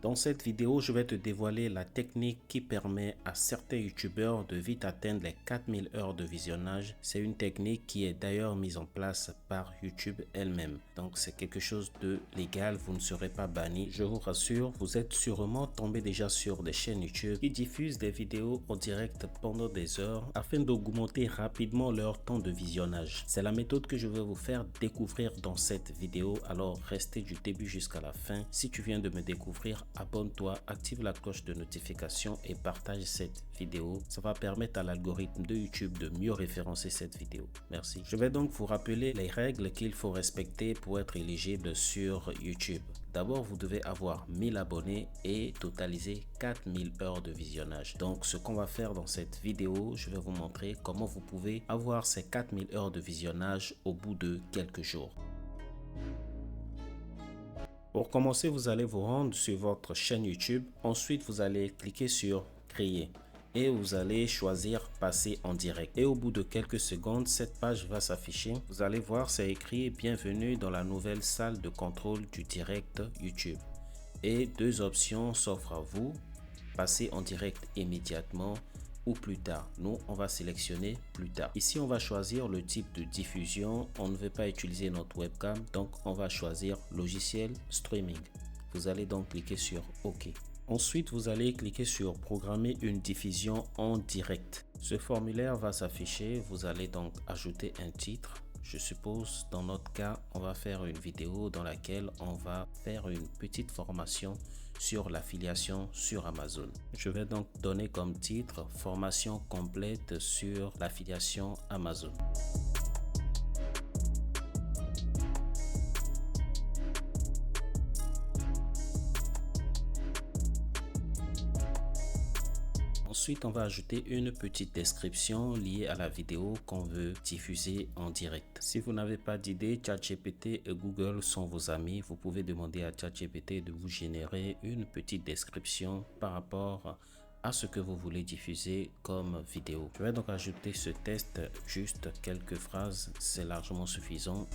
Dans cette vidéo, je vais te dévoiler la technique qui permet à certains youtubeurs de vite atteindre les 4000 heures de visionnage. C'est une technique qui est d'ailleurs mise en place par YouTube elle-même. Donc c'est quelque chose de légal, vous ne serez pas banni. Je vous rassure, vous êtes sûrement tombé déjà sur des chaînes YouTube qui diffusent des vidéos en direct pendant des heures afin d'augmenter rapidement leur temps de visionnage. C'est la méthode que je vais vous faire découvrir dans cette vidéo, alors restez du début jusqu'à la fin. Si tu viens de me découvrir, abonne-toi, active la cloche de notification et partage cette vidéo. Ça va permettre à l'algorithme de YouTube de mieux référencer cette vidéo. Merci. Je vais donc vous rappeler les règles qu'il faut respecter pour être éligible sur YouTube. D'abord, vous devez avoir 1000 abonnés et totaliser 4000 heures de visionnage. Donc, ce qu'on va faire dans cette vidéo, je vais vous montrer comment vous pouvez avoir ces 4000 heures de visionnage au bout de quelques jours. Pour commencer, vous allez vous rendre sur votre chaîne YouTube. Ensuite, vous allez cliquer sur Créer et vous allez choisir Passer en direct. Et au bout de quelques secondes, cette page va s'afficher. Vous allez voir, c'est écrit Bienvenue dans la nouvelle salle de contrôle du direct YouTube. Et deux options s'offrent à vous. Passer en direct immédiatement ou plus tard. Nous, on va sélectionner plus tard. Ici, on va choisir le type de diffusion. On ne veut pas utiliser notre webcam, donc on va choisir logiciel streaming. Vous allez donc cliquer sur OK. Ensuite, vous allez cliquer sur programmer une diffusion en direct. Ce formulaire va s'afficher. Vous allez donc ajouter un titre. Je suppose, dans notre cas, on va faire une vidéo dans laquelle on va faire une petite formation sur l'affiliation sur Amazon. Je vais donc donner comme titre formation complète sur l'affiliation Amazon. Ensuite, on va ajouter une petite description liée à la vidéo qu'on veut diffuser en direct. Si vous n'avez pas d'idée, ChatGPT et Google sont vos amis. Vous pouvez demander à ChatGPT de vous générer une petite description par rapport à ce que vous voulez diffuser comme vidéo. Je vais donc ajouter ce test, juste quelques phrases, c'est largement suffisant.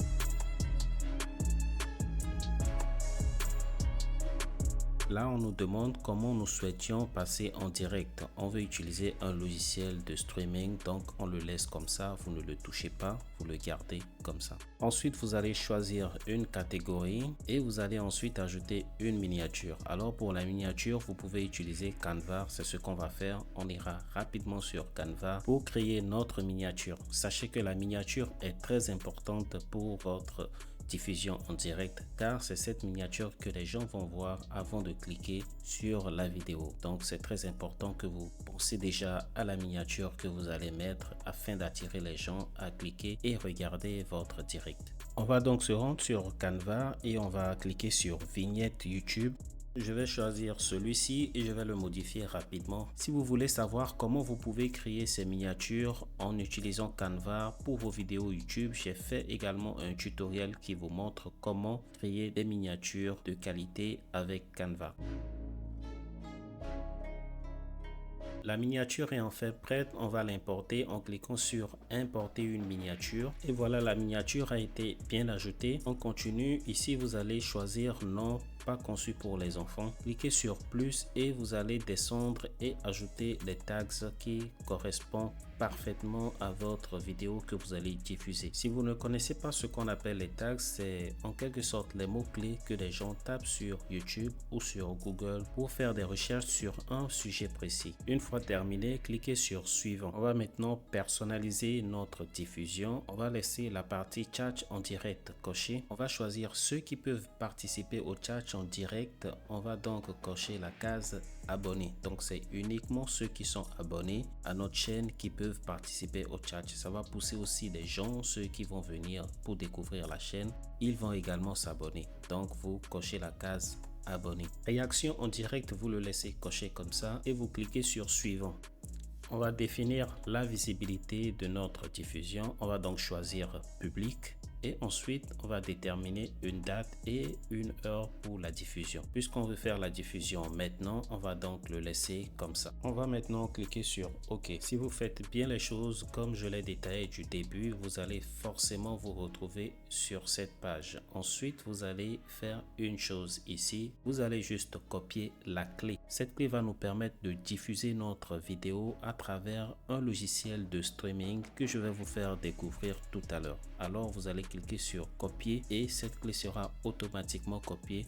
Là, on nous demande comment nous souhaitions passer en direct. On veut utiliser un logiciel de streaming, donc on le laisse comme ça. Vous ne le touchez pas, vous le gardez comme ça. Ensuite, vous allez choisir une catégorie et vous allez ensuite ajouter une miniature. Alors pour la miniature, vous pouvez utiliser Canva. C'est ce qu'on va faire. On ira rapidement sur Canva pour créer notre miniature. Sachez que la miniature est très importante pour votre diffusion en direct, car c'est cette miniature que les gens vont voir avant de cliquer sur la vidéo. Donc c'est très important que vous pensez déjà à la miniature que vous allez mettre afin d'attirer les gens à cliquer et regarder votre direct. On va donc se rendre sur Canva et on va cliquer sur vignette YouTube. Je vais choisir celui-ci et je vais le modifier rapidement. Si vous voulez savoir comment vous pouvez créer ces miniatures en utilisant Canva pour vos vidéos YouTube, j'ai fait également un tutoriel qui vous montre comment créer des miniatures de qualité avec Canva. La miniature est en fait prête, on va l'importer en cliquant sur importer une miniature et voilà, la miniature a été bien ajoutée. On continue, ici vous allez choisir non pas conçu pour les enfants. Cliquez sur plus et vous allez descendre et ajouter les tags qui correspondent parfaitement à votre vidéo que vous allez diffuser. Si vous ne connaissez pas ce qu'on appelle les tags, c'est en quelque sorte les mots-clés que les gens tapent sur YouTube ou sur Google pour faire des recherches sur un sujet précis. Une fois terminé, cliquez sur suivant. On va maintenant personnaliser notre diffusion. On va laisser la partie chat en direct cochée. On va choisir ceux qui peuvent participer au chat en direct. On va donc cocher la case abonné. Donc c'est uniquement ceux qui sont abonnés à notre chaîne qui peuvent participer au chat. Ça va pousser aussi les gens, ceux qui vont venir pour découvrir la chaîne, ils vont également s'abonner. Donc vous cochez la case abonné. Réaction en direct, vous le laissez cocher comme ça et vous cliquez sur suivant. On va définir la visibilité de notre diffusion. On va donc choisir public et ensuite on va déterminer une date et une heure pour la diffusion. Puisqu'on veut faire la diffusion maintenant, on va donc le laisser comme ça. On va maintenant cliquer sur OK. Si vous faites bien les choses comme je l'ai détaillé du début, vous allez forcément vous retrouver sur cette page. Ensuite, vous allez faire une chose ici. Vous allez juste copier la clé. Cette clé va nous permettre de diffuser notre vidéo à travers un logiciel de streaming que je vais vous faire découvrir tout à l'heure. Alors, vous allez cliquer sur copier et cette clé sera automatiquement copiée.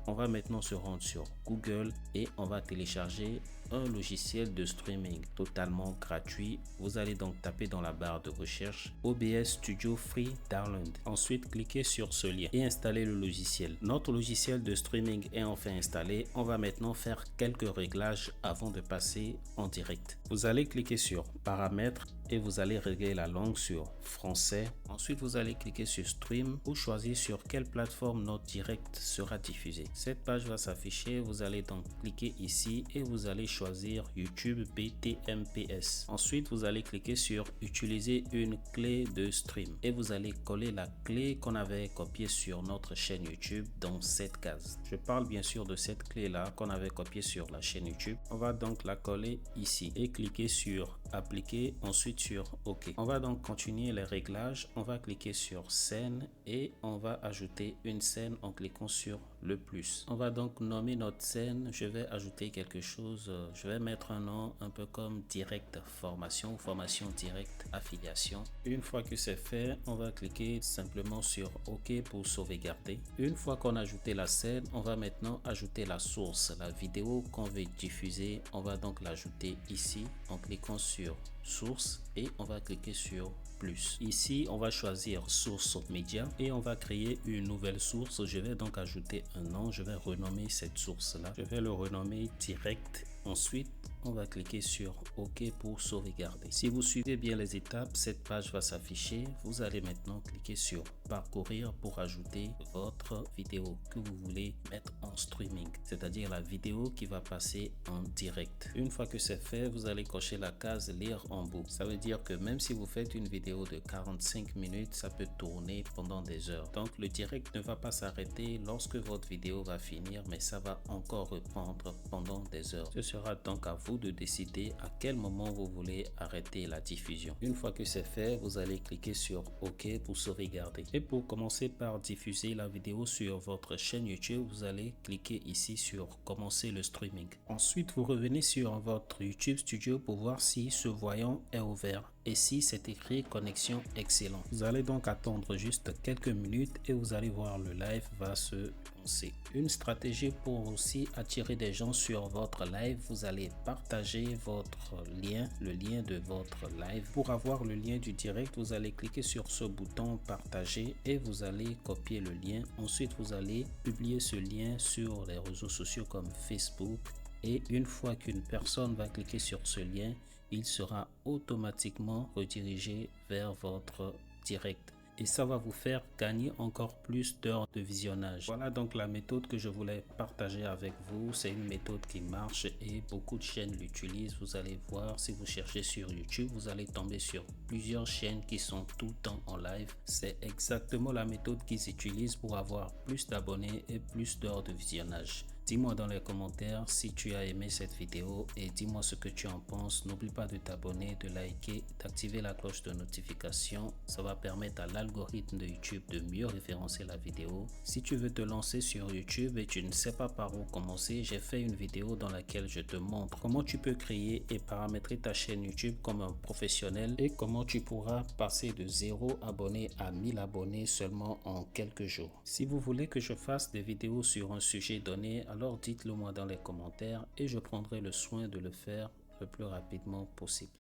On va maintenant se rendre sur Google et on va télécharger un logiciel de streaming totalement gratuit. Vous allez donc taper dans la barre de recherche OBS Studio Free Download. Ensuite, cliquez sur ce lien et installez le logiciel. Notre logiciel de streaming est enfin installé. On va maintenant faire quelques réglages avant de passer en direct. Vous allez cliquer sur Paramètres et vous allez régler la langue sur français. Ensuite, vous allez cliquer sur Stream pour choisir sur quelle plateforme notre direct sera diffusé. Cette page va s'afficher. Vous allez donc cliquer ici et vous allez choisir YouTube BTMPS. Ensuite, vous allez cliquer sur Utiliser une clé de stream et vous allez coller la clé qu'on avait copiée sur notre chaîne YouTube dans cette case. Je parle bien sûr de cette clé là qu'on avait copiée sur la chaîne YouTube. On va donc la coller ici et cliquer sur Appliquer, ensuite sur OK. On va donc continuer les réglages. On va cliquer sur scène et on va ajouter une scène en cliquant sur le plus. On va donc nommer notre scène. Je vais ajouter quelque chose. Je vais mettre un nom un peu comme direct formation ou formation direct affiliation. Une fois que c'est fait, on va cliquer simplement sur OK pour sauvegarder. Une fois qu'on a ajouté la scène, on va maintenant ajouter la source, la vidéo qu'on veut diffuser. On va donc l'ajouter ici en cliquant sur source et on va cliquer sur plus. Ici, on va choisir source média et on va créer une nouvelle source. Je vais donc ajouter un nom. Je vais renommer cette source là. Je vais le renommer direct. Ensuite, on va cliquer sur OK pour sauvegarder. Si vous suivez bien les étapes, cette page va s'afficher. Vous allez maintenant cliquer sur parcourir pour ajouter votre vidéo que vous voulez mettre en streaming, c'est-à-dire la vidéo qui va passer en direct. Une fois que c'est fait, vous allez cocher la case lire en boucle. Ça veut dire que même si vous faites une vidéo de 45 minutes, ça peut tourner pendant des heures. Donc le direct ne va pas s'arrêter lorsque votre vidéo va finir, mais ça va encore reprendre pendant des heures. Ce sera donc à vous de décider à quel moment vous voulez arrêter la diffusion. Une fois que c'est fait, vous allez cliquer sur OK pour sauvegarder. Et pour commencer par diffuser la vidéo sur votre chaîne YouTube, vous allez cliquer ici sur commencer le streaming. Ensuite, vous revenez sur votre YouTube Studio pour voir si ce voyant est ouvert et si c'est écrit connexion excellent. Vous allez donc attendre juste quelques minutes et vous allez voir le live va se lancer. Une stratégie pour aussi attirer des gens sur votre live, vous allez partager votre lien, le lien de votre live. Pour avoir le lien du direct, vous allez cliquer sur ce bouton partager et vous allez copier le lien. Ensuite, vous allez publier ce lien sur les réseaux sociaux comme Facebook. Et une fois qu'une personne va cliquer sur ce lien, il sera automatiquement redirigé vers votre direct. Et ça va vous faire gagner encore plus d'heures de visionnage. Voilà donc la méthode que je voulais partager avec vous. C'est une méthode qui marche et beaucoup de chaînes l'utilisent. Vous allez voir, si vous cherchez sur YouTube, vous allez tomber sur plusieurs chaînes qui sont tout le temps en live. C'est exactement la méthode qu'ils utilisent pour avoir plus d'abonnés et plus d'heures de visionnage. Dis-moi dans les commentaires si tu as aimé cette vidéo et dis-moi ce que tu en penses. N'oublie pas de t'abonner, de liker, d'activer la cloche de notification. Ça va permettre à l'algorithme de YouTube de mieux référencer la vidéo. Si tu veux te lancer sur YouTube et tu ne sais pas par où commencer, j'ai fait une vidéo dans laquelle je te montre comment tu peux créer et paramétrer ta chaîne YouTube comme un professionnel et comment tu pourras passer de 0 abonnés à 1000 abonnés seulement en quelques jours. Si vous voulez que je fasse des vidéos sur un sujet donné, alors dites-le moi dans les commentaires et je prendrai le soin de le faire le plus rapidement possible.